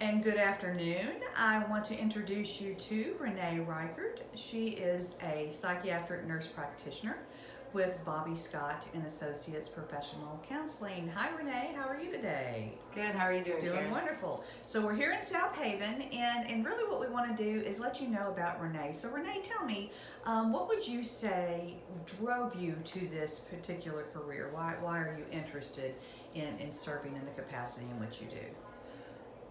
And good afternoon. I want to introduce you to Renee Reichert. She is a psychiatric nurse practitioner with Bobby Scott and Associates Professional Counseling. Hi Renee, how are you today? Good, how are you doing, Doing Karen? wonderful. So we're here in South Haven, and really what we want to do is let you know about Renee. So Renee, tell me, what would you say drove you to this particular career? Why are you interested in serving in the capacity in which you do?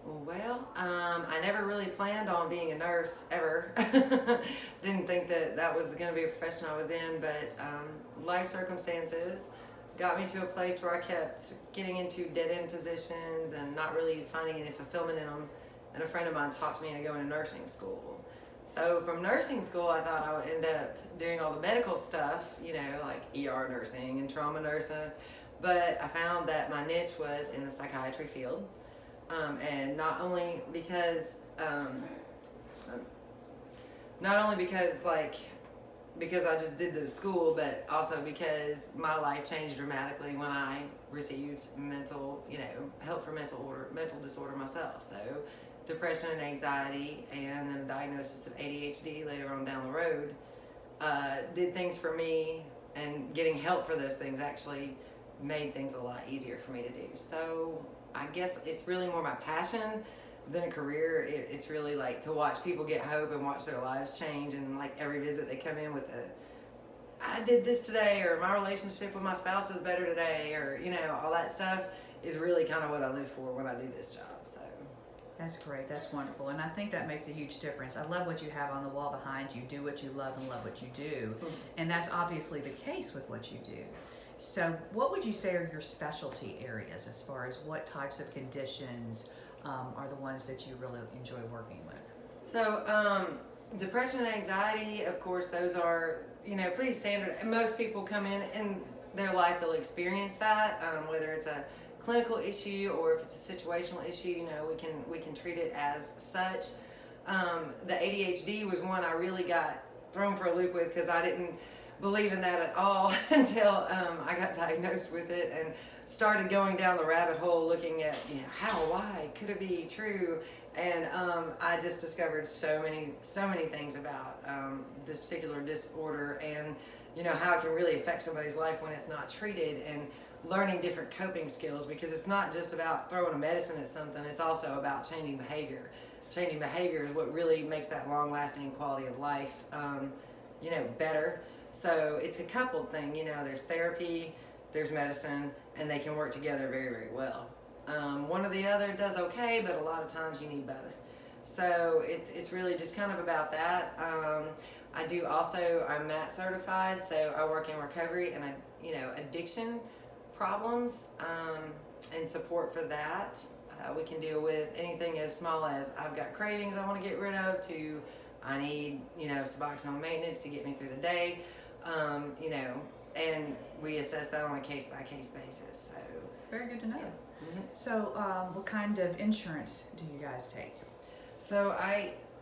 Well, I never really planned on being a nurse ever. Didn't think that was going to be a profession I was in, but life circumstances got me to a place where I kept getting into dead-end positions and not really finding any fulfillment in them. And a friend of mine talked me into going to nursing school. So from nursing school, I thought I would end up doing all the medical stuff, like ER nursing and trauma nursing. But I found that my niche was in the psychiatry field. And not only because because I just did the school, but also because my life changed dramatically when I received help for mental disorder myself. So depression and anxiety, and then a diagnosis of ADHD later on down the road, did things for me, and getting help for those things actually made things a lot easier for me to do. So I guess it's really more my passion than a career. It's really like to watch people get hope and watch their lives change, and like every visit they come in with I did this today, or my relationship with my spouse is better today, or all that stuff is really kind of what I live for when I do this job. So That's great. That's wonderful. And I think that makes a huge difference. I love what you have on the wall behind you. Do what you love and love what you do. Mm-hmm. And that's obviously the case with what you do. So what would you say are your specialty areas as far as what types of conditions are the ones that you really enjoy working with? So depression and anxiety, of course, those are pretty standard. Most people come in their life, they'll experience that, whether it's a clinical issue or if it's a situational issue. We can treat it as such. The ADHD was one I really got thrown for a loop with, because I didn't believe in that at all until I got diagnosed with it and started going down the rabbit hole looking at why could it be true, and I just discovered so many things about this particular disorder, and how it can really affect somebody's life when it's not treated, and learning different coping skills, because it's not just about throwing a medicine at something, it's also about changing behavior. Changing behavior is what really makes that long-lasting quality of life better. So it's a coupled thing. There's therapy, there's medicine, and they can work together very, very well. One or the other does okay, but a lot of times you need both. So it's really just kind of about that. I'm MAT certified, so I work in recovery and addiction problems, and support for that. We can deal with anything as small as I've got cravings I want to get rid of, to I need Suboxone maintenance to get me through the day. And we assess that on a case-by-case basis. So Very good to know. Yeah. Mm-hmm. So what kind of insurance do you guys take? So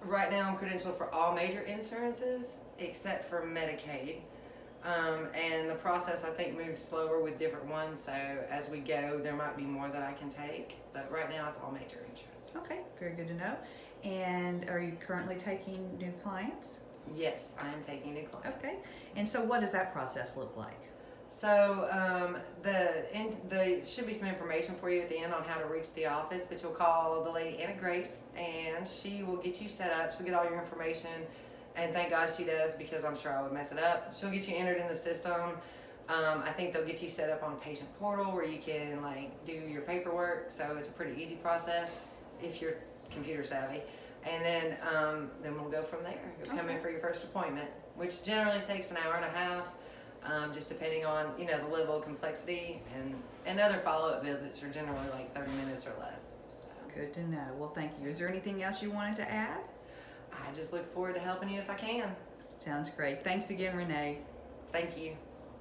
right now I'm credentialed for all major insurances except for Medicaid. And the process I think moves slower with different ones. So as we go, there might be more that I can take. But right now it's all major insurances. Okay, very good to know. And are you currently taking new clients? Yes, I am taking new clients. Okay. And so what does that process look like? So there should be some information for you at the end on how to reach the office, but you'll call the lady Anna Grace, and she will get you set up. She'll get all your information, and thank God she does, because I'm sure I would mess it up. She'll get you entered in the system. I think they'll get you set up on a patient portal where you can do your paperwork. So it's a pretty easy process if you're computer savvy. And then we'll go from there. You'll come in for your first appointment, which generally takes an hour and a half, just depending on the level of complexity. And other follow-up visits are generally 30 minutes or less. So Good to know. Well, thank you. Is there anything else you wanted to add? I just look forward to helping you if I can. Sounds great. Thanks again, Renee. Thank you.